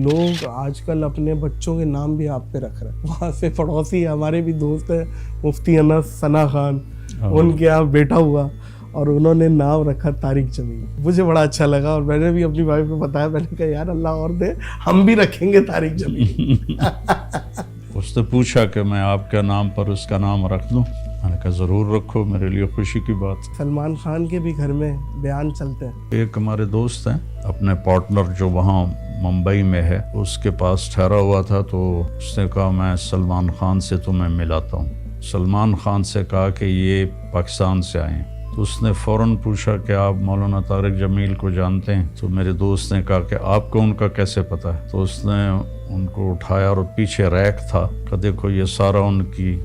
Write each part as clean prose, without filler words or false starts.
لوگ آج کل اپنے بچوں کے نام بھی آپ پہ رکھ رہے ہیں. وہاں سے پڑوسی ہمارے بھی دوست ہیں مفتی انس ثنا خان, ان کے یہاں بیٹا ہوا اور انہوں نے نام رکھا طارق جمیل. مجھے بڑا اچھا لگا اور میں نے بھی اپنی وائف کو بتایا, میں نے کہا یار اللہ اور دے ہم بھی رکھیں گے طارق جمیل. اس نے پوچھا کہ میں آپ کے نام پر اس کا نام رکھ دوں, میں نے کہا ضرور رکھو, میرے لیے خوشی کی بات. سلمان خان کے بھی گھر میں بیان چلتے ہیں. ایک ہمارے دوست ہیں, اپنے پارٹنر جو وہاں ممبئی میں ہے اس کے پاس ٹھہرا ہوا تھا, تو اس نے کہا میں سلمان خان سے تمہیں ملاتا ہوں. سلمان خان سے کہا کہ یہ پاکستان سے آئے ہیں, تو اس نے فوراً پوچھا کہ آپ مولانا طارق جمیل کو جانتے ہیں؟ تو میرے دوست نے کہا کہ آپ کو ان کا کیسے پتہ ہے؟ تو اس نے ان کو اٹھایا اور پیچھے ریک تھا کہ دیکھو یہ سارا ان کی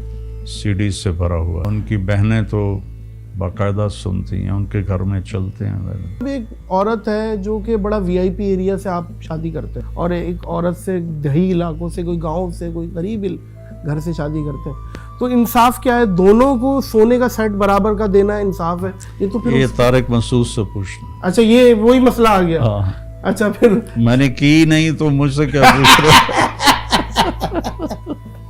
سی ڈی سے بھرا ہوا. ان کی بہنیں تو باقاعدہ سنتی ہیں, ان کے گھر میں چلتے ہیں. ایک عورت ہے جو کہ بڑا وی آئی پی ایریا سے آپ شادی کرتے ہیں, اور ایک عورت سے دیہی علاقوں سے, کوئی گاؤں سے, کوئی غریب گھر سے شادی کرتے ہیں. تو انصاف کیا ہے؟ دونوں کو سونے کا سیٹ برابر کا دینا انصاف ہے؟ یہ تو پھر یہ طارق مسعود سے پوچھنا. اچھا, یہ وہی مسئلہ آ گیا. اچھا, پھر میں نے کی نہیں تو مجھ سے کیا پوچھ رہا.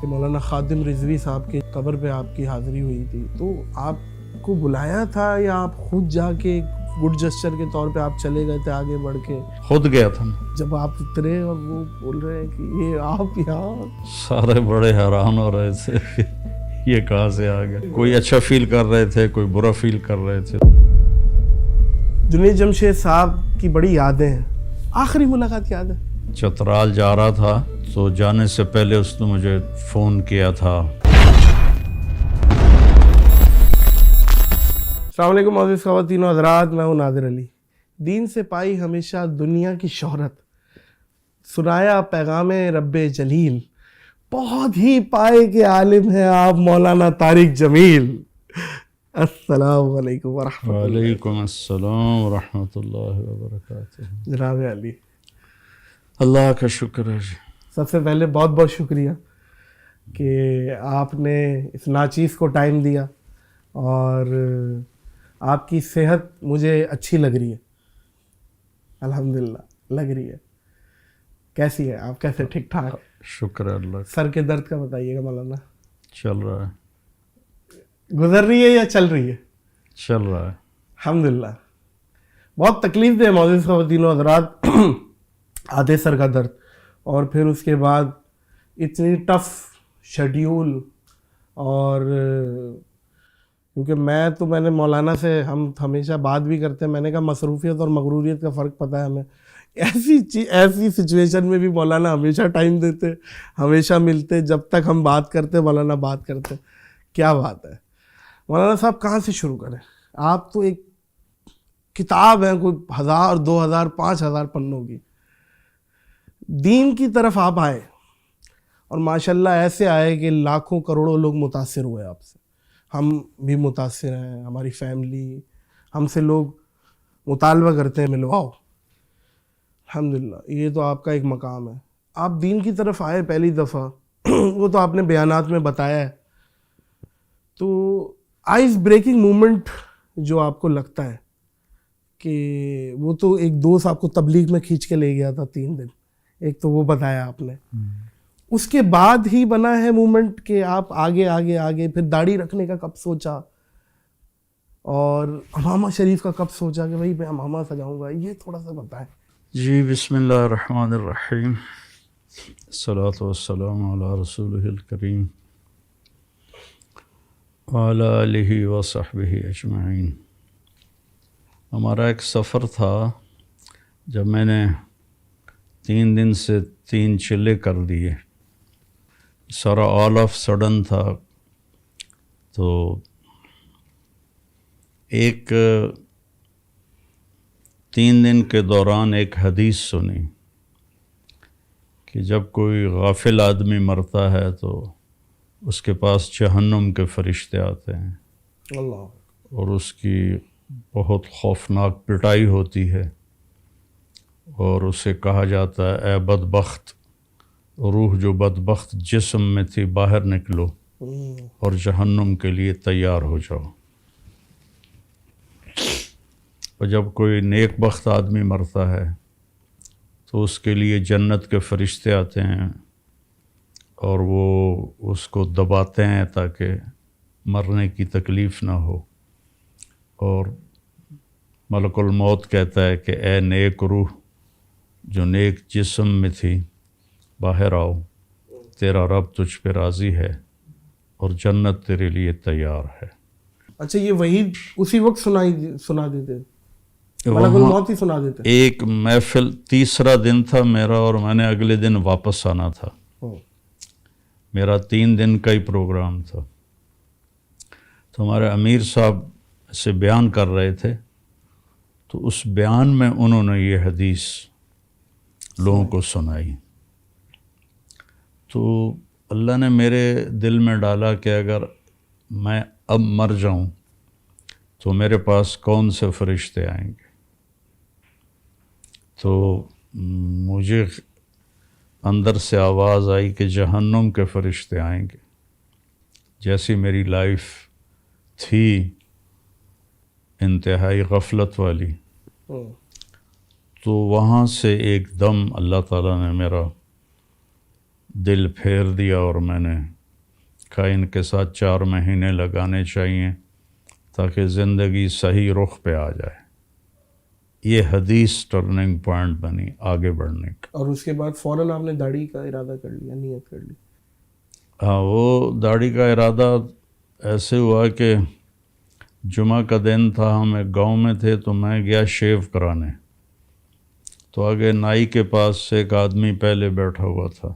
مولانا خادم رضوی صاحب کی قبر پہ آپ کی حاضری ہوئی تھی, تو آپ کو بلایا تھا یا آپ خود جا کے گڈ جسچر کے طور پہ آپ چلے گئے تھے آگے بڑھ کے؟ خود گیا تھا. جب آپ اترے اور وہ بول رہے ہیں کہ یہ آپ یہاں, سارے بڑے حیران ہو رہے تھے یہ کہاں سے آ گیا. کوئی اچھا فیل کر رہے تھے, کوئی برا فیل کر رہے تھے. جنید جمشید صاحب کی بڑی یادیں ہیں. آخری ملاقات یاد ہے؟ چترال جا رہا تھا, تو جانے سے پہلے اس نے مجھے فون کیا تھا. السلام علیکم معزز خواتین و حضرات, میں ہوں نادر علی. دین سے پائی ہمیشہ دنیا کی شہرت, سنایا پیغام رب جلیل, بہت ہی پائے کے عالم ہیں آپ مولانا طارق جمیل. السلام علیکم ورحمۃ اللہ. وعلیکم السلام ورحمۃ اللہ وبرکاتہ. جناب علی, اللہ کا شکر ہے. سب سے پہلے بہت بہت شکریہ کہ آپ نے اس ناچیز کو ٹائم دیا, اور آپ کی صحت مجھے اچھی لگ رہی ہے, الحمدللہ لگ رہی ہے. کیسی ہے آپ؟ کیسے؟ ٹھیک ٹھاک؟ شکر ہے اللہ. سر کے درد کا بتائیے گا مولانا. چل رہا ہے. گزر رہی ہے یا چل رہی ہے؟ چل رہا ہے الحمدللہ. بہت تکلیف دے معزز خواتین و حضرات, آدھے سر کا درد, اور پھر اس کے بعد اتنی ٹف شیڈیول. اور کیونکہ میں نے مولانا سے ہم ہمیشہ بات بھی کرتے ہیں, میں نے کہا مصروفیت اور مغروریت کا فرق پتہ ہے ہمیں. ایسی سچویشن میں بھی مولانا ہمیشہ ٹائم دیتے, ہمیشہ ملتے, جب تک ہم بات کرتے مولانا بات کرتے. کیا بات ہے مولانا صاحب, کہاں سے شروع کریں؟ آپ تو ایک کتاب ہیں, کوئی 1000 2000 5000 پنوں کی. دین کی طرف آپ آئے اور ماشاءاللہ ایسے آئے کہ لاکھوں کروڑوں لوگ متاثر ہوئے آپ سے. ہم بھی متاثر ہیں, ہماری فیملی, ہم سے لوگ مطالبہ کرتے ہیں ملواؤ. الحمدللہ یہ تو آپ کا ایک مقام ہے. آپ دین کی طرف آئے پہلی دفعہ, وہ تو آپ نے بیانات میں بتایا ہے. تو آئز بریکنگ مومنٹ جو آپ کو لگتا ہے کہ وہ تو ایک دوست آپ کو تبلیغ میں کھینچ کے لے گیا تھا 3 دن, ایک تو وہ بتایا آپ نے. اس کے بعد ہی بنا ہے مومنٹ کہ آپ آگے آگے آگے, پھر داڑھی رکھنے کا کب سوچا, اور امامہ شریف کا کب سوچا کہ بھائی میں امامہ سجاؤں گا, یہ تھوڑا سا بتائیں. جی, بسم اللہ الرحمن الرحیم, الصلاۃ والسلام علی رسولہ الکریم وعلی آلہ وصحبہ اجمعین. ہمارا ایک سفر تھا, جب میں نے 3 دن سے 3 چلے کر دیے, سارا آل آف سڈن تھا. تو ایک 3 دن کے دوران ایک حدیث سنی کہ جب کوئی غافل آدمی مرتا ہے تو اس کے پاس جہنم کے فرشتے آتے ہیں, اللہ, اور اس کی بہت خوفناک پٹائی ہوتی ہے, اور اسے کہا جاتا ہے اے بدبخت, روح جو بدبخت جسم میں تھی باہر نکلو اور جہنم کے لیے تیار ہو جاؤ. اور جب کوئی نیک بخت آدمی مرتا ہے تو تو اس کے لیے جنت کے فرشتے آتے ہیں اور وہ اس کو دباتے ہیں تاکہ مرنے کی تکلیف نہ ہو، اور ملک الموت کہتا ہے کہ اے نیک روح جو نیک جسم میں تھی، باہر آؤ، تیرا رب تجھ پہ راضی ہے اور جنت تیرے لیے تیار ہے۔ اچھا، یہ وہی اسی وقت سنا دیتے، ملک الموت ہی سنا دیتے؟ ایک محفل، تیسرا دن تھا میرا اور میں نے اگلے دن واپس آنا تھا، میرا 3 دن کا ہی پروگرام تھا۔ تو ہمارے امیر صاحب سے بیان کر رہے تھے، تو اس بیان میں انہوں نے یہ حدیث لوگوں کو سنائی۔ تو اللہ نے میرے دل میں ڈالا کہ اگر میں اب مر جاؤں تو میرے پاس کون سے فرشتے آئیں گے؟ تو مجھے اندر سے آواز آئی کہ جہنم کے فرشتے آئیں گے۔ جیسی میری لائف تھی انتہائی غفلت والی، تو وہاں سے ایک دم اللہ تعالیٰ نے میرا دل پھیر دیا اور میں نے کہا ان کے ساتھ 4 مہینے لگانے چاہیے تاکہ زندگی صحیح رخ پہ آ جائے۔ یہ حدیث ٹرننگ پوائنٹ بنی آگے بڑھنے کا۔ اور اس کے بعد فوراً آپ نے داڑھی کا ارادہ کر لیا، نیت کر لی؟ ہاں، وہ داڑھی کا ارادہ ایسے ہوا کہ جمعہ کا دن تھا، ہم ایک گاؤں میں تھے، تو میں گیا شیو کرانے، تو آگے نائی کے پاس ایک آدمی پہلے بیٹھا ہوا تھا،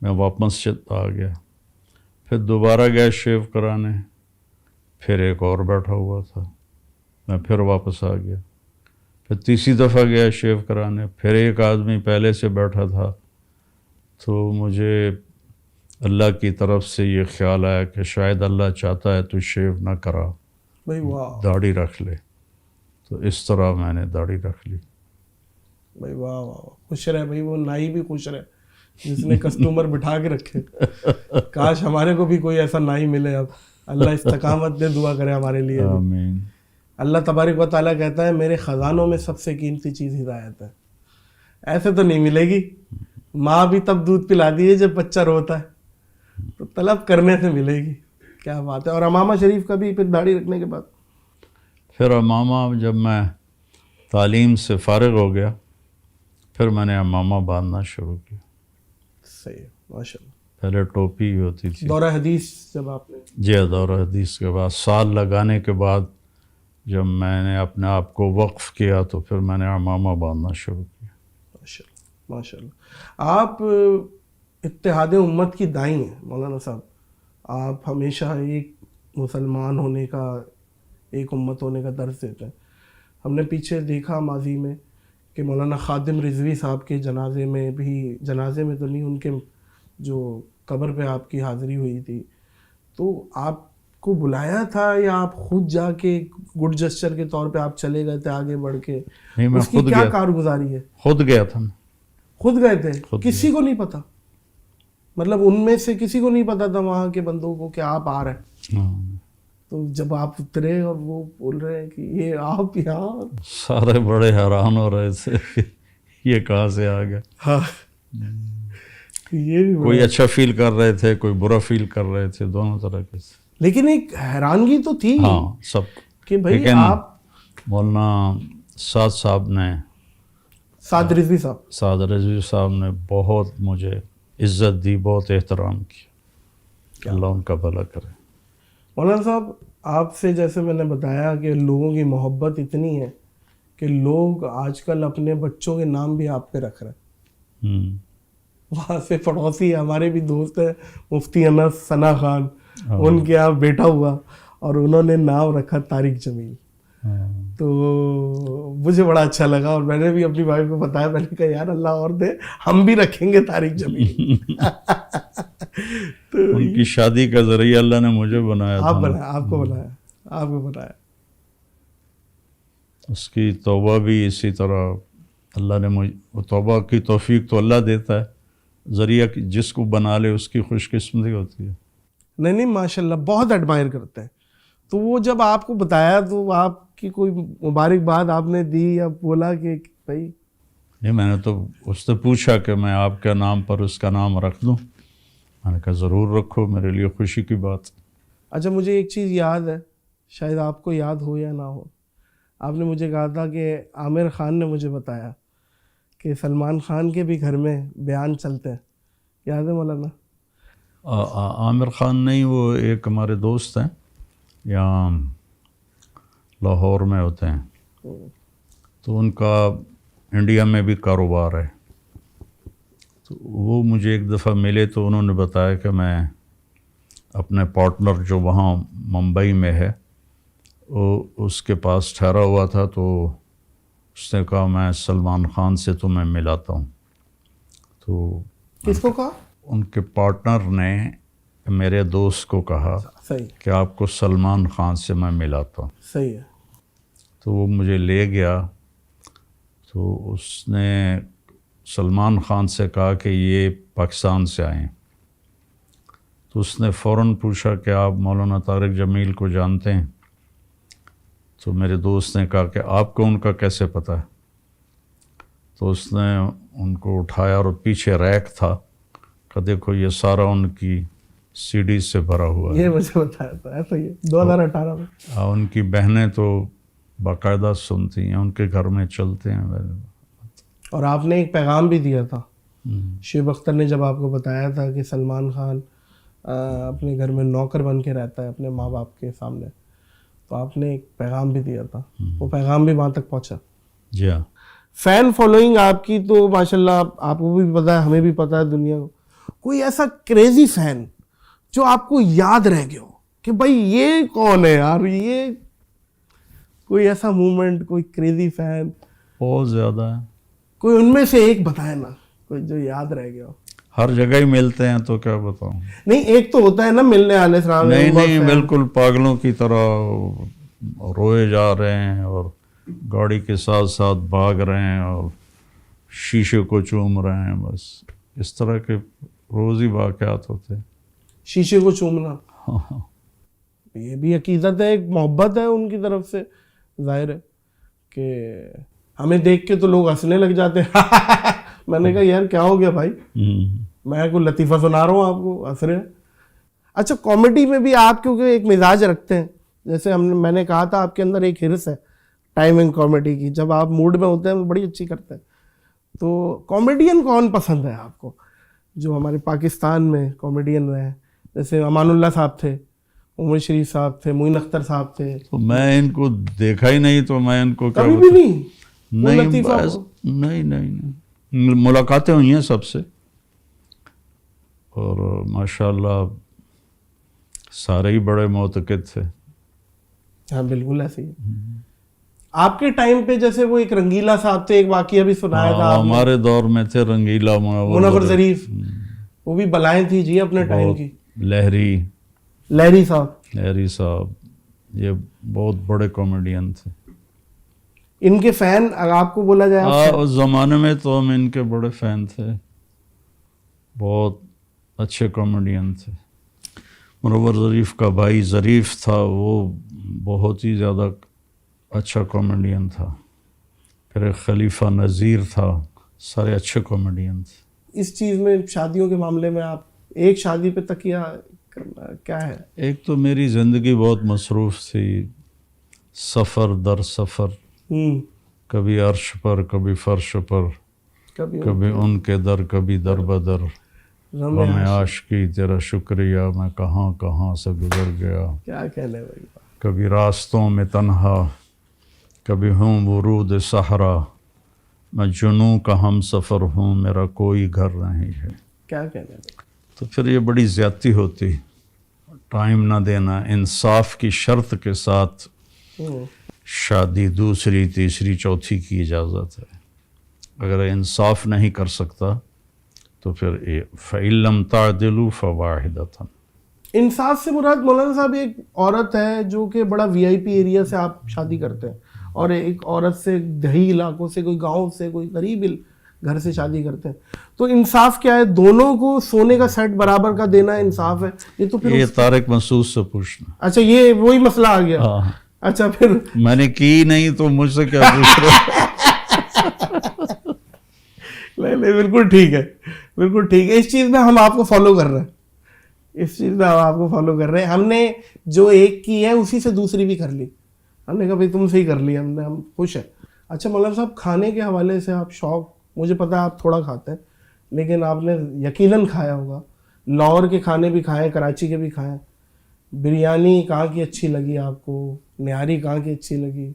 میں واپس آ گیا، پھر دوبارہ گیا شیو کرانے، پھر ایک اور بیٹھا ہوا تھا، میں پھر واپس آ گیا، پھر تیسری دفعہ گیا شیو کرانے، پھر ایک آدمی پہلے سے بیٹھا تھا۔ تو مجھے اللہ کی طرف سے یہ خیال آیا کہ شاید اللہ چاہتا ہے تو شیو نہ کرا، بھائی واہ، داڑھی رکھ لے۔ تو اس طرح میں نے داڑھی رکھ لی۔ بھائی واہ واہ، خوش رہے بھائی، وہ نائی بھی خوش رہے جس نے کسٹمر بٹھا کے رکھے۔ کاش ہمارے کو بھی کوئی ایسا نائی ملے۔ اب اللہ استقامت دے، دعا کرے ہمارے لیے۔ آمین۔ اللہ تبارک و تعالیٰ کہتا ہے میرے خزانوں میں سب سے قیمتی چیز ہدایت ہے۔ ایسے تو نہیں ملے گی، ماں بھی تب دودھ پلا دیے جب بچہ روتا ہے، تو طلب کرنے سے ملے گی۔ کیا بات ہے۔ اور امامہ شریف کا بھی پھر داڑھی رکھنے کے بعد؟ پھر امامہ جب میں تعلیم سے فارغ ہو گیا، پھر میں نے امامہ باندھنا شروع کیا۔ صحیح، ماشاء اللہ۔ پہلے ٹوپی ہوتی تھی۔ دورہ حدیث جب آپ نے؟ جی، دورہ حدیث کے بعد سال لگانے کے بعد جب میں نے اپنے آپ کو وقف کیا تو پھر میں نے امامہ باندھنا شروع کیا۔ ماشاء اللہ، ماشاء اللہ۔ آپ اتحاد امت کی داعی ہیں مولانا صاحب۔ آپ ہمیشہ ایک مسلمان ہونے کا، ایک امت ہونے کا درس دیتے ہیں۔ ہم نے پیچھے دیکھا ماضی میں کہ مولانا خادم رضوی صاحب کے جنازے میں بھی، جنازے میں تو نہیں، ان کے جو قبر پہ آپ کی حاضری ہوئی تھی، تو آپ کو بلایا تھا یا آپ خود جا کے گڈ جسچر کے طور پہ آپ چلے گئے تھے آگے بڑھ کے؟ نہیں، میں اس کی خود کیا گیا، کارگزاری ہے؟ خود گیا تھا۔ خود گئے تھے؟ خود کسی کو نہیں پتا؟ مطلب ان میں سے کسی کو نہیں پتا تھا وہاں کے بندوں کو کہ آپ آ رہے ہیں؟ تو جب آپ اترے اور وہ بول رہے ہیں کہ یہ آپ یہاں، سارے بڑے حیران ہو رہے تھے کہ یہ کہاں سے آ گیا۔ ہاں، یہ بھی کوئی اچھا فیل کر رہے تھے، کوئی برا فیل کر رہے تھے، دونوں طرح کے۔ لیکن ایک حیرانگی تو تھی ہاں سب، کہ بھائی لیکن آپ، مولانا سعد صاحب نے، سعد رضوی صاحب، سعد رضوی صاحب نے بہت مجھے عزت دی، بہت احترام کیا۔ اللہ ان کا بھلا کرے۔ مولانا صاحب، آپ سے جیسے میں نے بتایا کہ لوگوں کی محبت اتنی ہے کہ لوگ آج کل اپنے بچوں کے نام بھی آپ پہ رکھ رہے ہیں۔ وہاں سے پڑوسی ہمارے بھی دوست ہیں، مفتی انس ثنا خان، ان کے یہاں بیٹا ہوا اور انہوں نے نام رکھا طارق جمیل۔ تو مجھے بڑا اچھا لگا اور میں نے بھی اپنی وائف کو بتایا، میں نے کہا یار اللہ اور دے، ہم بھی رکھیں گے طارق جمیل۔ تو ان کی شادی کا ذریعہ اللہ نے مجھے بنایا آپ تھا، بنایا، آپ کو بنایا، آپ کو بنایا۔ اس کی توبہ بھی اسی طرح اللہ نے مجھے، توبہ کی توفیق تو اللہ دیتا ہے، ذریعہ جس کو بنا لے اس کی خوش قسمتی ہوتی ہے۔ نہیں نہیں، ماشاء اللہ، بہت ایڈمائر کرتے ہیں۔ تو وہ جب آپ کو بتایا تو آپ کی کوئی مبارکباد آپ نے دی یا بولا کہ بھائی؟ نہیں میں نے تو اس سے پوچھا کہ میں آپ کے نام پر اس کا نام رکھ دوں. میں نے کہا ضرور رکھو, میرے لیے خوشی کی بات. اچھا مجھے ایک چیز یاد ہے, شاید آپ کو یاد ہو یا نہ ہو, آپ نے مجھے کہا تھا کہ عامر خان نے مجھے بتایا کہ سلمان خان کے بھی گھر میں بیان چلتے ہیں, یاد ہے مولانا؟ عامر خان نہیں, وہ ایک ہمارے دوست ہیں یہاں لاہور میں ہوتے ہیں, تو ان کا انڈیا میں بھی کاروبار ہے. تو وہ مجھے ایک دفعہ ملے تو انہوں نے بتایا کہ میں اپنے پارٹنر جو وہاں ممبئی میں ہے وہ اس کے پاس ٹھہرا ہوا تھا, تو اس نے کہا میں سلمان خان سے تمہیں ملاتا ہوں. تو کس کو کہا؟ ان کے پارٹنر نے میرے دوست کو کہا صحیح کہ آپ کو سلمان خان سے میں ملاتا ہوں. صحیح ہے. تو وہ مجھے لے گیا, تو اس نے سلمان خان سے کہا کہ یہ پاکستان سے آئے ہیں. تو اس نے فوراً پوچھا کہ آپ مولانا طارق جمیل کو جانتے ہیں؟ تو میرے دوست نے کہا کہ آپ کو ان کا کیسے پتہ ہے؟ تو اس نے ان کو اٹھایا اور پیچھے ریک تھا کہ دیکھو یہ سارا ان کی سی ڈی سے بھرا ہوا ہے. یہ مجھے بتایا تھا, ایسا ہی 2018 میں. ان کی بہنیں تو باقاعدہ سنتی ہیں, ان کے گھر میں چلتے ہیں. اور آپ نے ایک پیغام بھی دیا تھا, شعیب اختر نے جب آپ کو بتایا تھا کہ سلمان خان اپنے گھر میں نوکر بن کے رہتا ہے اپنے ماں باپ کے سامنے, تو آپ نے ایک پیغام بھی دیا تھا, وہ پیغام بھی وہاں تک پہنچا. جی ہاں. فین فالوئنگ آپ کی تو ماشاءاللہ آپ کو بھی پتہ ہے, ہمیں بھی پتہ ہے, دنیا کو. کوئی ایسا کریزی فین جو آپ کو یاد رہ گیا ہو کہ بھائی یہ کون ہے یار, یہ کوئی ایسا مومنٹ, کوئی کریزی فین؟ بہت زیادہ ہے. کوئی ان میں سے ایک بتائے نا, کوئی جو یاد رہ گیا ہو. ہر جگہ ہی ملتے ہیں تو کیا بتاؤں. نہیں ایک تو ہوتا ہے نا ملنے والے سلام. نہیں بالکل پاگلوں کی طرح روئے جا رہے ہیں اور گاڑی کے ساتھ ساتھ بھاگ رہے ہیں اور شیشے کو چوم رہے ہیں, بس اس طرح کے روز ہی واقعات ہوتے ہیں. شیشے کو چومنا, یہ بھی عقیدت ہے, ایک محبت ہے ان کی طرف سے. ظاہر ہے کہ ہمیں دیکھ کے تو لوگ ہنسنے لگ جاتے ہیں. میں نے کہا یار کیا ہو گیا بھائی, میں کوئی لطیفہ سنا رہا ہوں آپ کو, ہنس رہے ہیں. اچھا کامیڈی میں بھی آپ کیونکہ ایک مزاج رکھتے ہیں, جیسے میں نے کہا تھا آپ کے اندر ایک ہرس ہے ٹائمنگ کامیڈی کی, جب آپ موڈ میں ہوتے ہیں وہ بڑی اچھی کرتے ہیں. تو کامیڈین کون پسند ہے آپ کو جو ہمارے پاکستان میں کامیڈین رہے ہیں؟ جیسے امان اللہ صاحب تھے, عمر شریف صاحب تھے, معین اختر صاحب تھے. تو میں ان کو دیکھا ہی نہیں, تو میں ان کو کبھی بھی نہیں. نہیں ملاقاتیں ہوئی ہیں سب سے, اور ماشاءاللہ سارے ہی بڑے معتقد تھے. ہاں بالکل ایسے ہی. آپ کے ٹائم پہ جیسے وہ ایک رنگیلا صاحب تھے, ایک واقعہ بھی سنایا تھا ہمارے دور میں تھے رنگیلا, منور ظریف, وہ بھی بلائیں تھی جی اپنے ٹائم کی. لہری صاحب یہ بہت بڑے کامیڈین تھے. ان کے فین آپ کو بولا جائے؟ اس زمانے میں تو ہم ان کے بڑے فین تھے, بہت اچھے کامیڈین تھے. منور ظریف کا بھائی ظریف تھا, وہ بہت ہی زیادہ اچھا کامیڈین تھا. پھر ایک خلیفہ نذیر تھا, سارے اچھے کامیڈین تھے. اس چیز میں شادیوں کے معاملے میں آپ ایک شادی پہ تکیہ کرنا کیا ہے؟ ایک تو میری زندگی بہت مصروف تھی, سفر در سفر, کبھی عرش پر کبھی فرش پر, کبھی ان کے در کبھی در بدر, غم عاشقی تیرا شکریہ میں کہاں کہاں سے گزر گیا. کیا کہنے بھائی. کبھی راستوں میں تنہا, کبھی ہوں ورود صحرا, میں جنوں کا ہم سفر ہوں, میرا کوئی گھر نہیں ہے. کیا کہنے. تو پھر یہ بڑی زیادتی ہوتی, ٹائم نہ دینا. انصاف کی شرط کے ساتھ شادی دوسری تیسری چوتھی کی اجازت ہے. اگر انصاف نہیں کر سکتا تو پھر فَإِن لَمْ تَعْدِلُوا فَوَاحِدَةً. انصاف سے مراد مولانا صاحب ایک عورت ہے جو کہ بڑا وی آئی پی ایریا سے آپ شادی کرتے ہیں, اور ایک عورت سے دیہی علاقوں سے, کوئی گاؤں سے, کوئی غریب گھر سے شادی کرتے ہیں, تو انصاف کیا ہے؟ دونوں کو سونے کا سیٹ برابر کا دینا انصاف ہے؟ یہ تو پھر یہ طارق مسعود سے پوچھنا. اچھا یہ وہی مسئلہ آ گیا. اچھا پھر میں نے کی نہیں تو مجھ سے کیا پوچھ رہے. نہیں بالکل ٹھیک ہے, بالکل ٹھیک ہے. اس چیز میں ہم آپ کو فالو کر رہے ہیں, اس چیز میں ہم آپ کو فالو کر رہے ہیں. ہم نے جو ایک کی ہے اسی سے دوسری بھی کر لی. ہم نے کہا بھائی تم سے ہی کر لی ہم نے, ہم خوش ہیں. اچھا مولانا صاحب, کھانے کے حوالے سے آپ شوق, مجھے پتا ہے آپ تھوڑا کھاتے ہیں لیکن آپ نے یقیناً کھایا ہوگا. لاہور کے کھانے بھی کھائے, کراچی کے بھی کھائے. بریانی کہاں کی اچھی لگی آپ کو, نہاری کہاں کی اچھی لگی؟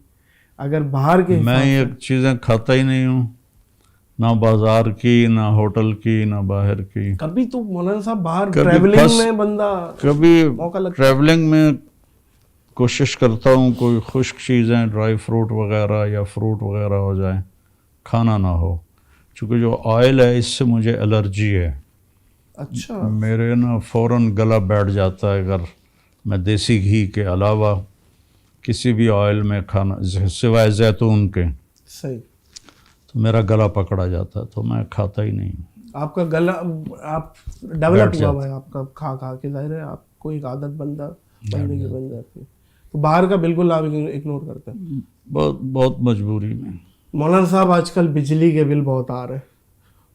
اگر باہر کے میں یہ چیزیں کھاتا ہی نہیں ہوں, نہ بازار کی, نہ ہوٹل کی, نہ باہر کی. کبھی تو مولانا صاحب باہر ٹریولنگ میں بندہ کبھی موقع لگتا ٹریولنگ میں کوشش کرتا ہوں کوئی خشک چیزیں, ڈرائی فروٹ وغیرہ یا فروٹ وغیرہ ہو جائیں, کھانا نہ ہو. چونکہ جو آئل ہے اس سے مجھے الرجی ہے. اچھا, میرے نا فوراً گلا بیٹھ جاتا ہے اگر میں دیسی گھی کے علاوہ کسی بھی آئل میں کھانا, سوائے زیتون کے, صحیح, تو میرا گلا پکڑا جاتا ہے, تو میں کھاتا ہی نہیں ہوں. آپ کا گلا, آپ ڈیولپ ہوا ہوا ہے آپ کا کھا کھا کے, ظاہر ہے آپ کو ایک عادت بندہ بندے کی بن جاتی ہے. تو باہر کا بالکل آپ اگنور کرتے ہیں؟ بہت مجبوری میں. مولانا صاحب آج کل بجلی کے بل بہت آ رہے ہیں,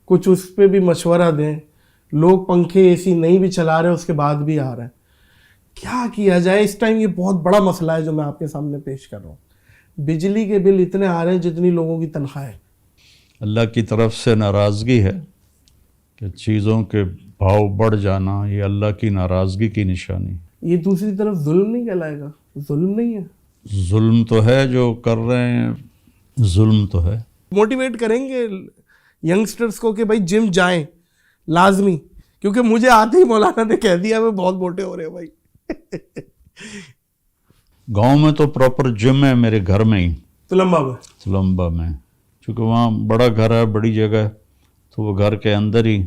کچھ اس پہ بھی مشورہ دیں. لوگ پنکھے اے سی نہیں بھی چلا رہے اس کے بعد بھی آ رہا ہے, کیا کیا جائے اس ٹائم؟ یہ بہت بڑا مسئلہ ہے جو میں آپ کے سامنے پیش کر رہا ہوں. بجلی کے بل اتنے آ رہے ہیں جتنی لوگوں کی تنخواہ ہے. اللہ کی طرف سے ناراضگی ہے کہ چیزوں کے بھاؤ بڑھ جانا, یہ اللہ کی ناراضگی کی نشانی. یہ دوسری طرف ظلم نہیں کہلائے گا؟ ظلم نہیں ہے؟ ظلم تو ہے جو کر رہے ہیں, ظلم تو ہے. موٹیویٹ کریں گے ینگسٹرز کو کہ بھائی جم جائیں لازمی, کیونکہ مجھے آتے ہی مولانا نے کہہ دیا میں بہت موٹے ہو رہے ہیں بھائی. گاؤں میں تو پراپر جم ہے میرے گھر میں ہی, تلمبا میں, چونکہ وہاں بڑا گھر ہے, بڑی جگہ ہے, تو وہ گھر کے اندر ہی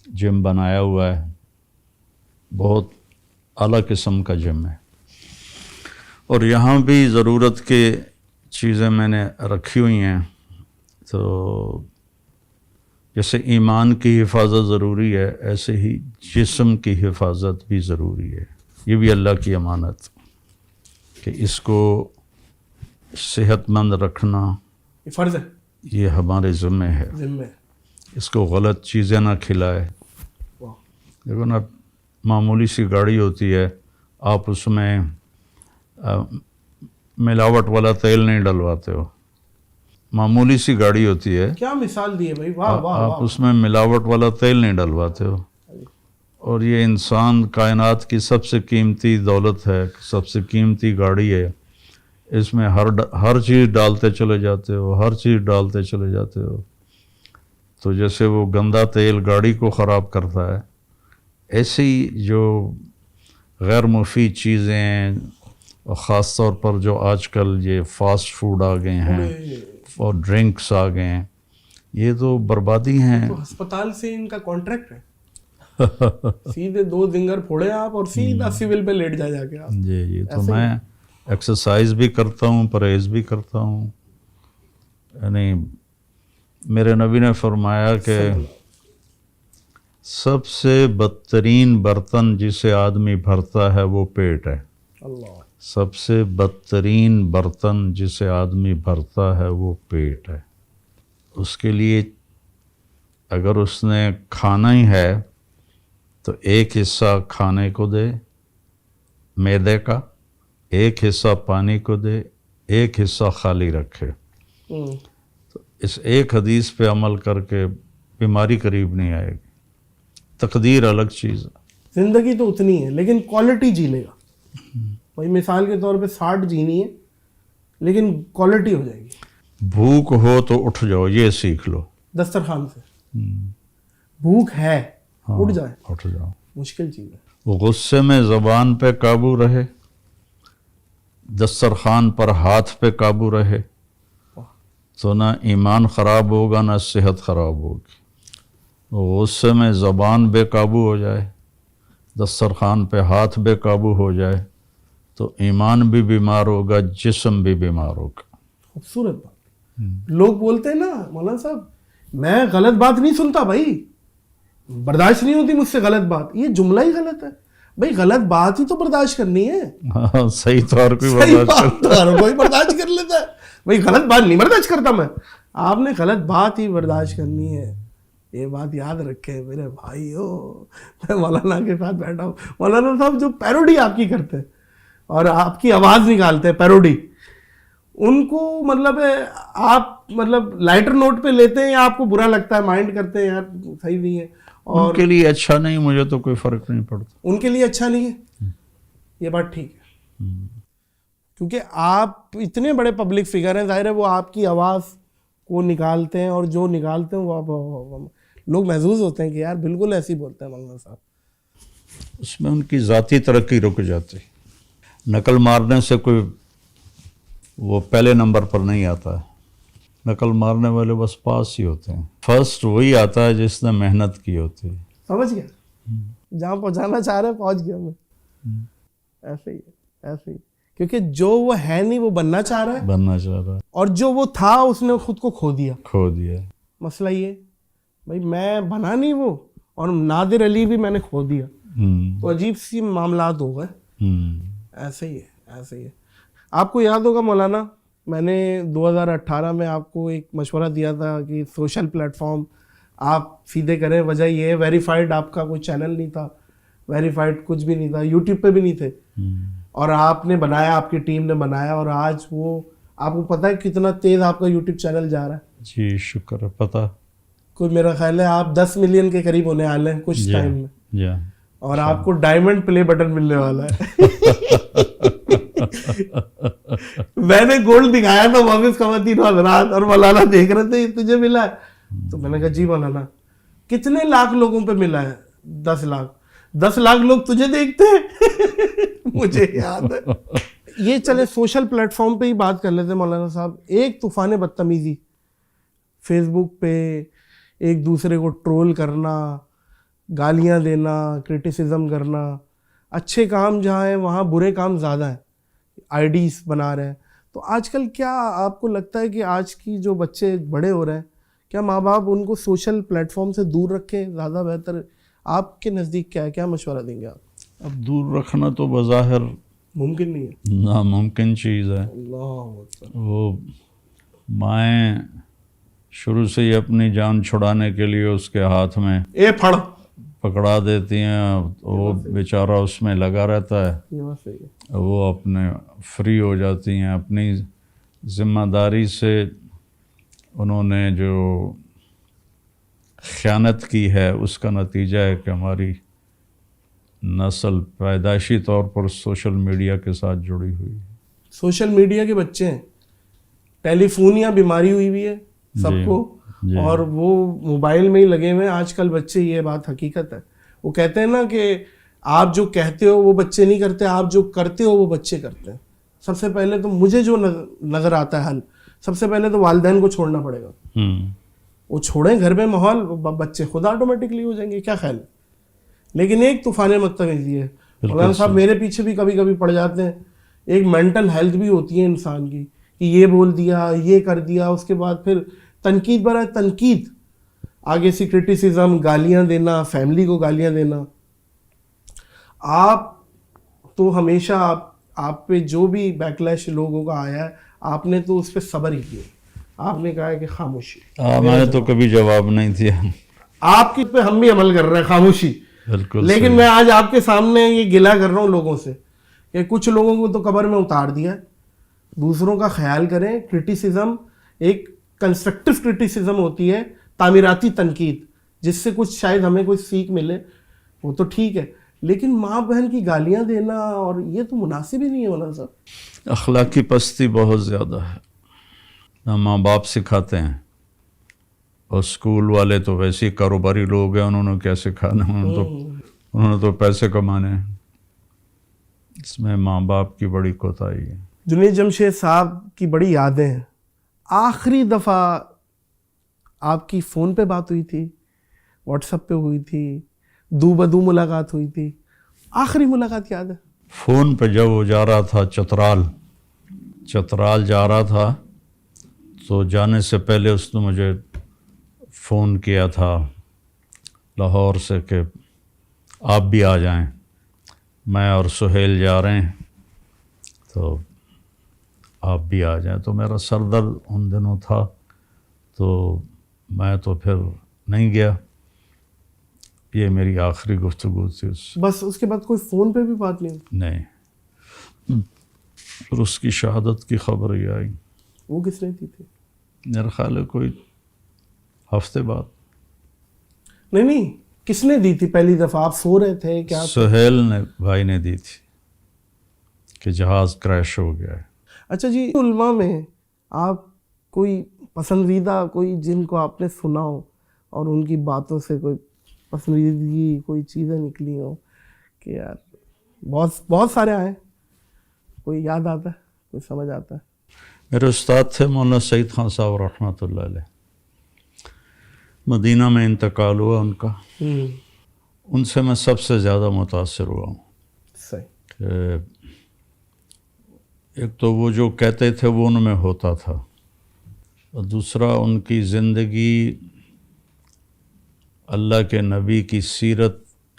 جم بنایا ہوا ہے. بہت اعلیٰ قسم کا جم ہے. اور یہاں بھی ضرورت کے چیزیں میں نے رکھی ہوئی ہیں. تو جیسے ایمان کی حفاظت ضروری ہے, ایسے ہی جسم کی حفاظت بھی ضروری ہے. یہ بھی اللہ کی امانت کہ اس کو صحت مند رکھنا یہ فرض ہے, یہ ہمارے ذمہ ہے. اس کو غلط چیزیں نہ کھلائے. دیکھو نا, معمولی سی گاڑی ہوتی ہے, آپ اس میں ملاوٹ والا تیل نہیں ڈلواتے ہو. معمولی سی گاڑی ہوتی ہے, کیا مثال دی ہے بھائی, واہ واہ, آپ اس میں ملاوٹ والا تیل نہیں ڈلواتے ہو. اور یہ انسان کائنات کی سب سے قیمتی دولت ہے, سب سے قیمتی گاڑی ہے. اس میں ہر چیز ڈالتے چلے جاتے ہو, ہر چیز ڈالتے چلے جاتے ہو. تو جیسے وہ گندا تیل گاڑی کو خراب کرتا ہے, ایسے ہی جو غیر مفید چیزیں, اور خاص طور پر جو آج کل یہ فاسٹ فوڈ آ گئے ہیں اور ڈرنکس آ گئے ہیں, یہ تو بربادی ہیں. تو ہسپتال سے ان کا کانٹریکٹ ہے, سیدھے 2 زنگر پھوڑے آپ اور سیدھا سول پہ لیٹ جا کے آپ. جی تو میں ایکسرسائز بھی کرتا ہوں, پرہیز بھی کرتا ہوں. یعنی میرے نبی نے فرمایا کہ سب سے بدترین برتن جسے آدمی بھرتا ہے وہ پیٹ ہے. اللہ, سب سے بدترین برتن جسے آدمی بھرتا ہے وہ پیٹ ہے. اس کے لیے اگر اس نے کھانا ہی ہے تو ایک حصہ کھانے کو دے معدے کا, ایک حصہ پانی کو دے, ایک حصہ خالی رکھے. تو اس ایک حدیث پہ عمل کر کے بیماری قریب نہیں آئے گی. تقدیر الگ چیز ہے. زندگی تو اتنی ہے لیکن کوالٹی جی لے گا. بھائی مثال کے طور پہ 60 جینی ہے لیکن کوالٹی ہو جائے گی. بھوک ہو تو اٹھ جاؤ, یہ سیکھ لو. دسترخوان سے بھوک ہے, اٹھ جائے, اٹھ جاؤ. مشکل چیز ہے. غصے میں زبان پہ قابو رہے, دسترخوان پر ہاتھ پہ قابو رہے, تو نہ ایمان خراب ہوگا نہ صحت خراب ہوگی. غصے میں زبان بے قابو ہو جائے, دسترخوان پہ ہاتھ بے قابو ہو جائے, تو ایمان بھی بیمار ہوگا, جسم بھی بیمار ہوگا. خوبصورت بات. لوگ بولتے ہیں نا مولانا صاحب میں غلط بات نہیں سنتا بھائی, برداشت نہیں ہوتی مجھ سے غلط بات. یہ جملہ ہی غلط ہے بھائی, غلط بات ہی تو برداشت کرنی ہے. صحیح تو ہر کوئی کوئی برداشت کر لیتا ہے بھائی, غلط بات نہیں برداشت کرتا میں. آپ نے غلط بات ہی برداشت کرنی ہے, یہ بات یاد رکھے میرے بھائی ہو. میں مولانا کے ساتھ بیٹھا ہوں, مولانا صاحب جو پیروڈی آپ کی کرتے ہیں اور آپ کی آواز نکالتے ہیں پیروڈی, ان کو مطلب آپ مطلب لائٹر نوٹ پہ لیتے ہیں یا آپ کو برا لگتا ہے, مائنڈ کرتے ہیں یار صحیح نہیں ہے؟ ان کے لیے اچھا نہیں, مجھے تو کوئی فرق نہیں پڑتا. ان کے لیے اچھا نہیں ہے, یہ بات ٹھیک ہے, کیونکہ آپ اتنے بڑے پبلک فگر ہیں, ظاہر ہے وہ آپ کی آواز کو نکالتے ہیں اور جو نکالتے ہیں وہ لوگ محظوظ ہوتے ہیں کہ یار بالکل ایسے ہی بولتے ہیں مولانا صاحب. اس میں ان کی ذاتی ترقی رک جاتی. نقل مارنے سے کوئی وہ پہلے نمبر پر نہیں آتا ہے. نقل مارنے والے بس پاس ہی ہوتے ہیں. فرسٹ وہی آتا ہے جس نے محنت کی ہوتی ہے. سمجھ گیا, جہاں پہنچانا چاہ رہے ہیں پہنچ گیا میں. ایسے ہی ہے, ایسے ہی, کیونکہ جو وہ ہے نہیں وہ بننا چاہ رہا ہے, اور جو وہ تھا اس نے خود کو کھو دیا. مسئلہ یہ بھائی میں بنا نہیں وہ, اور نادر علی بھی میں نے کھو دیا, تو عجیب سی معاملات ہو گئے. ایسے ہی ہے, ایسے ہی ہے. آپ کو یاد ہوگا مولانا, میں نے 2018 میں آپ کو ایک مشورہ دیا تھا کہ سوشل پلیٹ فارم آپ سیدھے کریں. وجہ یہ ہے ویریفائڈ آپ کا کوئی چینل نہیں تھا, ویریفائڈ کچھ بھی نہیں تھا, یوٹیوب پہ بھی نہیں تھے, اور آپ نے بنایا, آپ کی ٹیم نے بنایا, اور آج وہ آپ کو پتہ ہے کتنا تیز آپ کا یوٹیوب چینل جا رہا ہے. جی شکر ہے, پتہ کوئی میرا خیال ہے آپ 10 ملین کے قریب ہونے والے ہیں کچھ ٹائم میں, اور آپ کو ڈائمنڈ پلے بٹن ملنے والا ہے. میں نے گولڈ دکھایا تھا واپس خواتین حضرات, اور مولانا دیکھ رہے تھے تجھے ملا ہے, تو میں نے کہا جی مولانا. کتنے لاکھ لوگوں پہ ملا ہے؟ 10 لاکھ. 10 لاکھ لوگ تجھے دیکھتے ہیں مجھے یاد ہے. یہ چلے سوشل پلیٹ فارم پہ ہی بات کر لیتے مولانا صاحب. ایک طوفان بدتمیزی فیس بک پہ, ایک دوسرے کو ٹرول کرنا, گالیاں دینا, کرٹیسزم کرنا. اچھے کام جہاں ہیں وہاں برے کام زیادہ ہیں, آئی ڈیز بنا رہے ہیں. تو آج کل کیا آپ کو لگتا ہے کہ آج کی جو بچے بڑے ہو رہے ہیں, کیا ماں باپ ان کو سوشل پلیٹ فارم سے دور رکھیں زیادہ بہتر؟ آپ کے نزدیک کیا ہے, کیا مشورہ دیں گے آپ؟ اب دور رکھنا تو بظاہر ممکن نہیں ہے, ناممکن چیز ہے. وہ مائیں شروع سے ہی اپنی جان چھڑانے کے لیے اس کے ہاتھ میں پکڑا دیتی ہیں, وہ بیچارہ اس میں لگا رہتا ہے, وہ اپنے فری ہو جاتی ہیں. اپنی ذمہ داری سے انہوں نے جو خیانت کی ہے اس کا نتیجہ ہے کہ ہماری نسل پیدائشی طور پر سوشل میڈیا کے ساتھ جڑی ہوئی ہے. سوشل میڈیا کے بچے ہیں, ٹیلی فونیا بیماری ہوئی ہوئی ہے سب کو, اور وہ موبائل میں ہی لگے ہوئے ہیں آج کل بچے. یہ بات حقیقت ہے. وہ کہتے ہیں نا کہ آپ جو کہتے ہو وہ بچے نہیں کرتے, آپ جو کرتے ہو وہ بچے کرتے ہیں. سب سے پہلے تو مجھے جو نظر آتا ہے حل, سب سے پہلے تو والدین کو چھوڑنا پڑے گا. وہ چھوڑیں گھر میں ماحول, بچے خود آٹومیٹکلی ہو جائیں گے. کیا خیال ہے؟ لیکن ایک طوفان بدتمیزی ہے مولانا صاحب, میرے پیچھے بھی کبھی کبھی پڑ جاتے ہیں. ایک مینٹل ہیلتھ بھی ہوتی ہے انسان کی, کہ یہ بول دیا, یہ کر دیا, اس کے بعد پھر تنقید برائے تنقید, آگے سے کرٹیسزم, گالیاں دینا, فیملی کو گالیاں دینا. آپ تو ہمیشہ آپ پہ جو بھی بیکلیش لوگوں کا آیا ہے, آپ نے تو اس پہ صبر ہی کیا. آپ نے کہا ہے کہ خاموشی. میں نے تو کبھی جواب نہیں دیا. آپ کی پہ ہم بھی عمل کر رہے ہیں, خاموشی. بالکل. لیکن میں آج آپ کے سامنے یہ گلہ کر رہا ہوں لوگوں سے کہ کچھ لوگوں کو تو قبر میں اتار دیا. دوسروں کا خیال کریں. کرٹیسزم ایک کنسٹرکٹیو کرٹیسزم ہوتی ہے, تعمیراتی تنقید, جس سے کچھ شاید ہمیں کوئی سیکھ ملے, وہ تو ٹھیک ہے. لیکن ماں بہن کی گالیاں دینا اور یہ تو مناسب ہی نہیں ہے مولانا صاحب. اخلاقی پستی بہت زیادہ ہے. نہ ماں باپ سکھاتے ہیں, اور اسکول والے تو ویسے ہی کاروباری لوگ ہیں, انہوں نے کیا سکھانا, انہوں نے تو پیسے کمانے ہیں. اس میں ماں باپ کی بڑی کوتاہی ہے. جنید جمشید صاحب کی بڑی یادیں ہیں. آخری دفعہ آپ کی فون پہ بات ہوئی تھی, واٹس ایپ پہ ہوئی تھی, دو بدو ملاقات ہوئی تھی, آخری ملاقات یاد ہے؟ فون پہ جب وہ جا رہا تھا چترال جا رہا تھا, تو جانے سے پہلے اس نے مجھے فون کیا تھا لاہور سے کہ آپ بھی آ جائیں, میں اور سہیل جا رہے ہیں, تو آپ بھی آ جائیں. تو میرا سر درد ان دنوں تھا, تو میں تو پھر نہیں گیا. یہ میری آخری گفتگو تھی اس سے. بس اس کے بعد کوئی فون پہ بھی بات نہیں؟ نہیں. پھر اس کی شہادت کی خبر یہ آئی. وہ کس نے دی تھی؟ میرا خیال ہے کوئی ہفتے بعد. نہیں کس نے دی تھی پہلی دفعہ؟ آپ سو رہے تھے کیا؟ سہیل نے بھائی نے دی تھی کہ جہاز کریش ہو گیا ہے. اچھا جی، علماء میں آپ کوئی پسندیدہ کوئی جن کو آپ نے سنا ہو اور ان کی باتوں سے کوئی پسندیدگی کوئی چیزیں نکلی ہوں کہ یار بہت سارے آئے، کوئی یاد آتا ہے، کوئی سمجھ آتا ہے؟ میرے استاد تھے مولانا سعید خان صاحب رحمۃ اللہ علیہ. مدینہ میں انتقال ہوا ان کا. ان سے میں سب سے زیادہ متاثر ہوا ہوں. صحیح. کہ ایک تو وہ جو کہتے تھے وہ ان میں ہوتا تھا، اور دوسرا ان کی زندگی اللہ کے نبی کی سیرت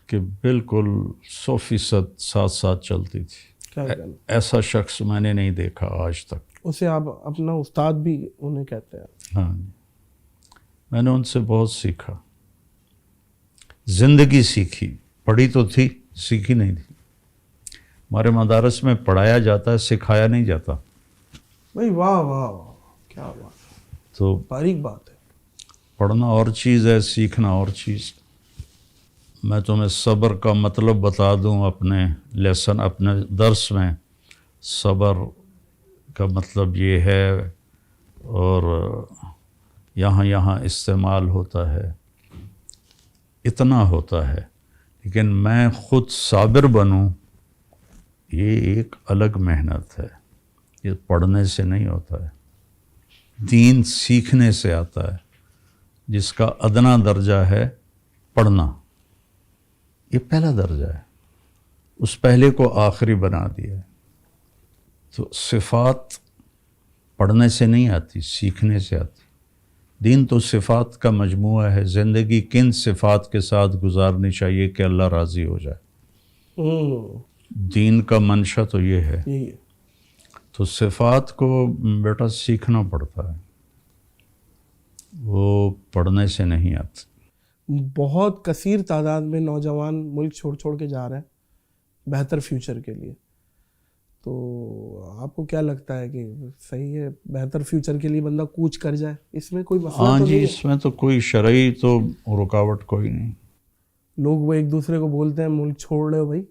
کے بالکل 100% ساتھ ساتھ چلتی تھی. کیا کہنا، ایسا شخص میں نے نہیں دیکھا آج تک. اسے آپ اپنا استاد بھی انہیں کہتے ہیں؟ ہاں، میں نے ان سے بہت سیکھا. زندگی سیکھی، پڑھی تو تھی، سیکھی نہیں تھی. ہمارے مدارس میں پڑھایا جاتا ہے، سکھایا نہیں جاتا. بھائی واہ واہ واہ، کیا بات، تو باریک بات ہے. پڑھنا اور چیز ہے، سیکھنا اور چیز. میں تمہیں صبر کا مطلب بتا دوں اپنے لیسن، اپنے درس میں. صبر کا مطلب یہ ہے، اور یہاں استعمال ہوتا ہے، اتنا ہوتا ہے. لیکن میں خود صابر بنوں، یہ ایک الگ محنت ہے. یہ پڑھنے سے نہیں ہوتا ہے، دین سیکھنے سے آتا ہے، جس کا ادنا درجہ ہے پڑھنا. یہ پہلا درجہ ہے، اس پہلے کو آخری بنا دیا ہے. تو صفات پڑھنے سے نہیں آتی، سیکھنے سے آتی. دین تو صفات کا مجموعہ ہے. زندگی کن صفات کے ساتھ گزارنی چاہیے کہ اللہ راضی ہو جائے. دین کا منشا تو یہ ہے. تو صفات کو بیٹا سیکھنا پڑتا ہے، وہ پڑھنے سے نہیں آتی. بہت کثیر تعداد میں نوجوان ملک چھوڑ کے جا رہے ہیں بہتر فیوچر کے لیے. تو آپ کو کیا لگتا ہے کہ صحیح ہے بہتر فیوچر کے لیے بندہ کوچ کر جائے؟ اس میں کوئی مسئلہ ہاں تو جی، نہیں ہے؟ اس میں تو کوئی شرعی تو رکاوٹ کوئی نہیں. لوگ وہ ایک دوسرے کو بولتے ہیں ملک چھوڑ رہے ہو بھائی،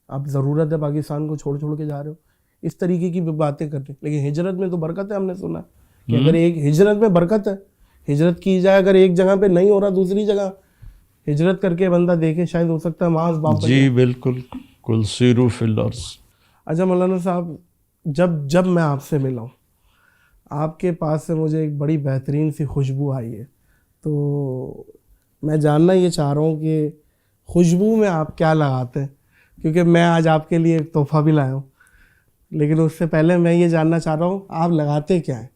اب ضرورت ہے پاکستان کو چھوڑ کے جا رہے ہو، اس طریقے کی باتیں کرتے. لیکن ہجرت میں تو برکت ہے. ہم نے سنا کہ اگر ایک ہجرت میں برکت ہے، ہجرت کی جائے، اگر ایک جگہ پہ نہیں ہو رہا دوسری جگہ ہجرت کر کے بندہ دیکھے، شاید ہو سکتا ہے معاذ باپ. جی بالکل، کل سیرو فی الارض. اچھا مولانا صاحب، جب میں آپ سے ملا ہوں، آپ کے پاس سے مجھے ایک بڑی بہترین سی خوشبو آئی ہے. تو میں جاننا یہ چاہ رہا ہوں کہ خوشبو میں آپ کیا لگاتے ہیں، کیونکہ میں آج آپ کے لیے ایک تحفہ بھی لایا ہوں. لیکن اس سے پہلے میں یہ جاننا چاہ رہا ہوں آپ لگاتے کیا ہیں؟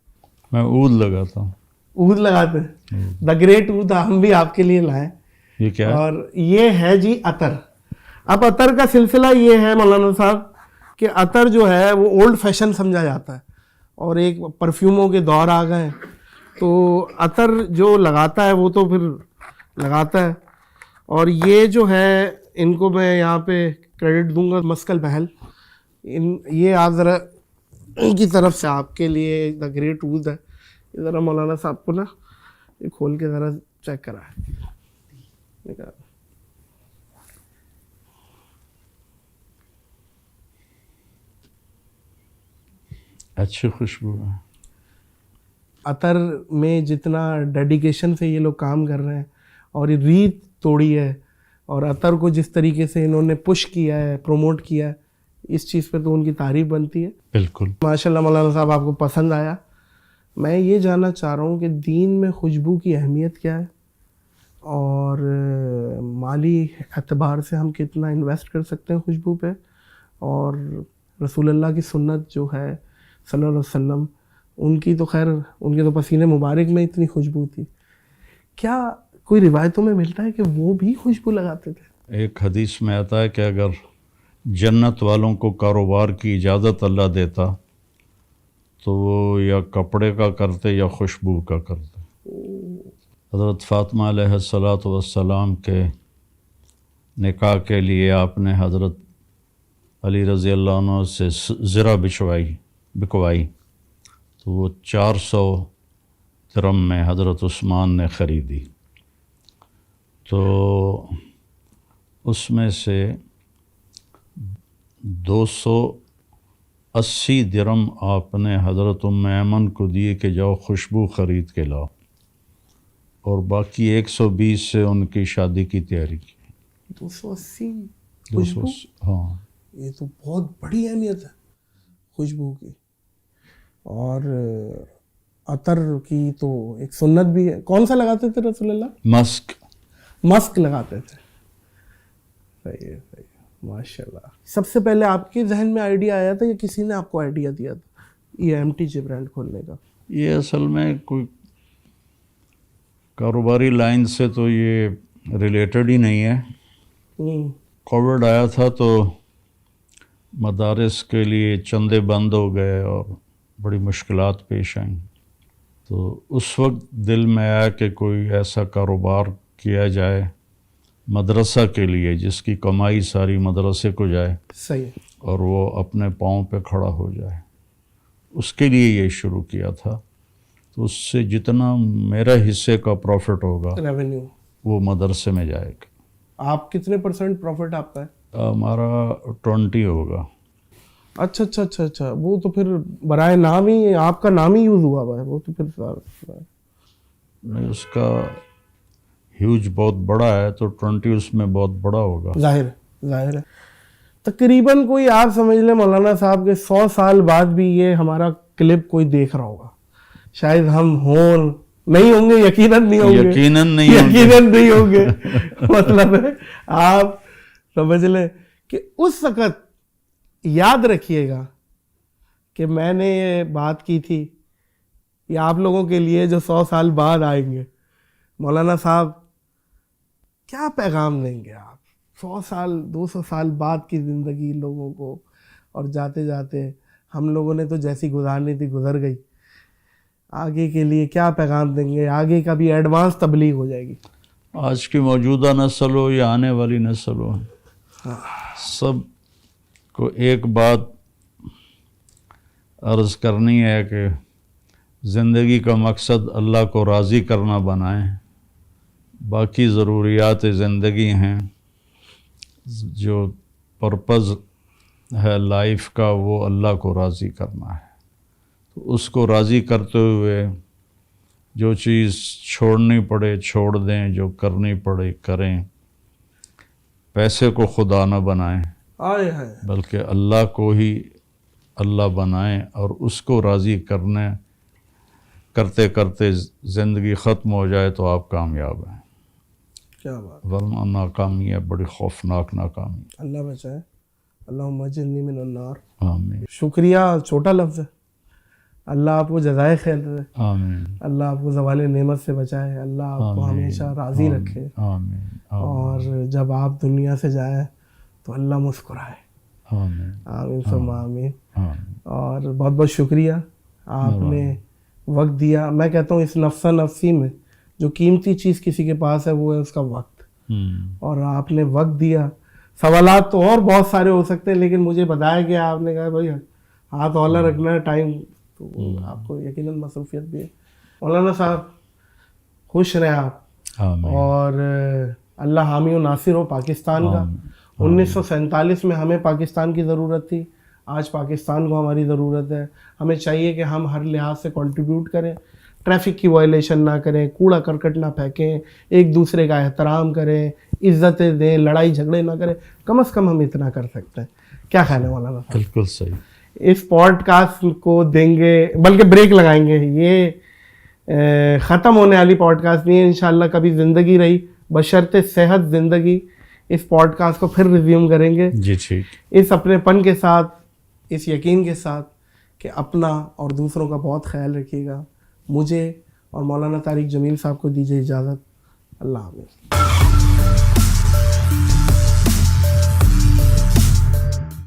میں عود لگاتا ہوں. عود لگاتے ہیں؟ دا گریٹ عود ہم بھی آپ کے لیے لائیں. یہ کیا ہے؟ اور یہ ہے جی عطر. اب عطر کا سلسلہ یہ ہے مولانا صاحب کہ عطر جو ہے وہ اولڈ فیشن سمجھا جاتا ہے، اور ایک پرفیوموں کے دور آ گئے ہیں. تو عطر جو لگاتا ہے وہ تو پھر لگاتا ہے. اور یہ جو ہے ان کو میں یہاں پہ کریڈٹ دوں گا، مسکل بہل. یہ آپ ذرا ان کی طرف سے آپ کے لیے دا گریٹ عود ہے. یہ ذرا مولانا صاحب کو نا یہ کھول کے ذرا چیک کرا ہے. اچھی خوشبو ہے. عطر میں جتنا ڈیڈیکیشن سے یہ لوگ کام کر رہے ہیں اور یہ ریت توڑی ہے، اور عطر کو جس طریقے سے انہوں نے پش کیا ہے، پروموٹ کیا ہے، اس چیز پہ تو ان کی تعریف بنتی ہے. بالکل ماشاءاللہ مولانا صاحب آپ کو پسند آیا. میں یہ جاننا چاہ رہا ہوں کہ دین میں خوشبو کی اہمیت کیا ہے، اور مالی اعتبار سے ہم کتنا انویسٹ کر سکتے ہیں خوشبو پہ، اور رسول اللہ کی سنت جو ہے صلی اللہ علیہ وسلم، ان کی تو خیر ان کے تو پسینے مبارک میں اتنی خوشبو تھی. کیا کوئی روایتوں میں ملتا ہے کہ وہ بھی خوشبو لگاتے تھے؟ ایک حدیث میں آتا ہے کہ اگر جنت والوں کو کاروبار کی اجازت اللہ دیتا تو وہ یا کپڑے کا کرتے یا خوشبو کا کرتے. حضرت فاطمہ علیہ الصلاۃ والسلام کے نکاح کے لیے آپ نے حضرت علی رضی اللہ عنہ سے زرہ بکوائی تو وہ 400 درہم میں حضرت عثمان نے خریدی. تو اس میں سے 280 درہم آپ نے حضرت ام ایمن کو دیے کہ جاؤ خوشبو خرید کے لاؤ، اور باقی 120 سے ان کی شادی کی تیاری کی. 280 200 ہاں، یہ تو بہت بڑی اہمیت ہے خوشبو کی. اور عطر کی تو ایک سنت بھی ہے. کون سا لگاتے تھے رسول اللہ؟ مسک لگاتے تھے. صحیح ہے، صحیح ہے، ماشاء اللہ. سب سے پہلے آپ کے ذہن میں آئیڈیا آیا تھا یا کسی نے آپ کو آئیڈیا دیا تھا یہ MTJ برانڈ کھولنے کا؟ یہ اصل میں کوئی کاروباری لائن سے تو یہ ریلیٹڈ ہی نہیں ہے. کووڈ آیا تھا تو مدارس کے لیے چندے بند ہو گئے اور بڑی مشکلات پیش آئیں. تو اس وقت دل میں آیا کہ کوئی ایسا کاروبار کیا جائے مدرسہ کے لیے جس کی کمائی ساری مدرسے کو جائے. صحیح. اور وہ اپنے پاؤں پہ کھڑا ہو جائے. اس کے لیے یہ شروع کیا تھا. تو اس سے جتنا میرا حصے کا پروفٹ ہوگا ریونیو وہ مدرسے میں جائے گا. آپ کتنے % پروفٹ آپ کا ہے؟ ہمارا 20 ہوگا. اچھا اچھا اچھا اچھا. وہ تو پھر برائے نام ہی آپ کا نام ہی یوز ہوا ہوا ہے. وہ تو پھر نہیں، اس کا ہیوج بہت بڑا ہے تو 20 اس میں بہت بڑا ہوگا. ظاہر ہے. تقریباً کوئی آپ سمجھ لیں مولانا صاحب کے 100 سال بعد بھی یہ ہمارا کلپ کوئی دیکھ رہا ہوگا. شاید ہم نہیں ہوں گے، یقیناً نہیں ہوں گے. مطلب ہے آپ سمجھ لیں کہ اس وقت یاد رکھیے گا کہ میں نے یہ بات کی تھی. یہ آپ لوگوں کے لیے جو 100 سال بعد آئیں گے، مولانا صاحب کیا پیغام دیں گے آپ 100 سال 200 سال بعد کی زندگی لوگوں کو. اور جاتے جاتے ہم لوگوں نے تو جیسی گزارنی تھی گزر گئی. آگے کے لیے کیا پیغام دیں گے؟ آگے کا بھی ایڈوانس تبلیغ ہو جائے گی. آج کی موجودہ نسل ہو یا آنے والی نسل ہو، سب کو ایک بات عرض کرنی ہے کہ زندگی کا مقصد اللہ کو راضی کرنا بنائیں. باقی ضروریات زندگی ہیں، جو پرپز ہے لائف کا وہ اللہ کو راضی کرنا ہے. تو اس کو راضی کرتے ہوئے جو چیز چھوڑنی پڑے چھوڑ دیں، جو کرنی پڑے کریں. پیسے کو خدا نہ بنائیں بلکہ اللہ کو ہی اللہ بنائیں، اور اس کو راضی کرتے کرتے زندگی ختم ہو جائے تو آپ کامیاب ہیں. کیا بات. ورنہ ناکامی ہے، بڑی خوفناک ناکامی. اللہ بچائے. اللہم اجرنی من النار. آمین. شکریہ چھوٹا لفظ ہے. اللہ آپ کو جزائے خیر دے. آمین. اللہ آپ کو زوال نعمت سے بچائے. اللہ آپ کو ہمیشہ راضی رکھے. آمین. اور جب آپ دنیا سے جائیں تو اللہ مسکرائے. آمین. آمین ثم آمین. اور بہت بہت شکریہ آپ نے وقت دیا. میں کہتا ہوں اس نفسا نفسی میں جو قیمتی چیز کسی کے پاس ہے وہ ہے اس کا وقت. اور آپ نے وقت دیا. سوالات تو اور بہت سارے ہو سکتے ہیں لیکن مجھے بتایا گیا، آپ نے کہا بھائی ہاتھ اولا رکھنا ہے ٹائم، تو آپ کو یقیناً مصروفیت بھی ہے. مولانا صاحب خوش رہیں آپ، اور اللہ حامی و ناصر ہو پاکستان کا. 1947 میں ہمیں پاکستان کی ضرورت تھی، آج پاکستان کو ہماری ضرورت ہے. ہمیں چاہیے کہ ہم ہر لحاظ سے کنٹریبیوٹ کریں، ٹریفک کی وائلیشن نہ کریں، کوڑا کرکٹ نہ پھینکیں، ایک دوسرے کا احترام کریں، عزتیں دیں، لڑائی جھگڑے نہ کریں. کم از کم ہم اتنا کر سکتے ہیں. کیا خیال ہے مولانا صاحب؟ بالکل صحیح. اس پوڈ کاسٹ کو دیں گے، بلکہ بریک لگائیں گے. یہ ختم ہونے والی پوڈ کاسٹ نہیں ہے، انشاءاللہ کبھی زندگی رہی بشرطِ صحت زندگی اس پوڈ کاسٹ کو پھر ریزیوم کریں گے. جی ٹھیک. اس اپنے پن کے ساتھ، اس یقین کے ساتھ کہ اپنا اور دوسروں کا بہت خیال رکھیے گا. مجھے اور مولانا طارق جمیل صاحب کو دیجیے اجازت. اللہ حافظ.